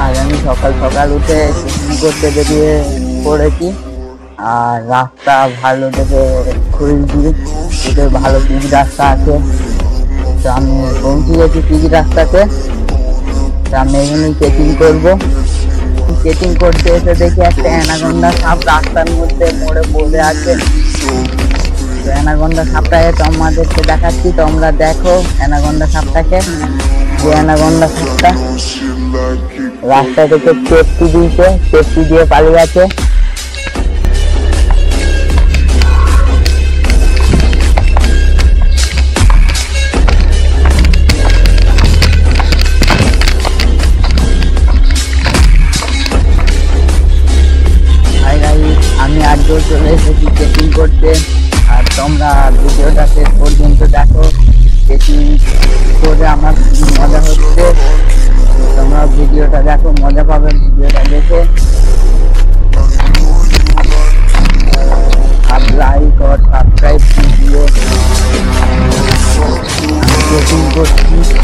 আর আমি সকাল সকাল উঠে টিফিন করতে বেরিয়ে পড়েছি। আর রাস্তা ভালো দেখে খুঁজছি, ওদের ভালো পিচ রাস্তা আছে। তো আমি পৌঁছে গেছি পিচ রাস্তাতে। তো আমি এখানেই চেকিং করবো। চেকিং করতে এসে দেখি একটা অ্যানাকোন্ডা সাপ রাস্তার মধ্যে মোড়ে বসে আছে। তো অ্যানাকোন্ডা সাপটাকে তোমাদেরকে দেখাচ্ছি, তোমরা দেখো অ্যানাকোন্ডা সাপটাকে। যে অ্যানাকোন্ডা সাপটা রাস্তা থেকে সেফটি দিয়ে পালিয়ে গেছে। আমি আজকেও চলে এসেছি চেকিং করতে। আর তোমরা ভিডিওটা শেষ পর্যন্ত দেখো, চেকিং করে আমার মজা হচ্ছে। তোমরা ভিডিওটা দেখো, মজা পাবে ভিডিওটা দেখে। আর লাইক আর সাবস্ক্রাইব ভিডিও চেকিং করছি।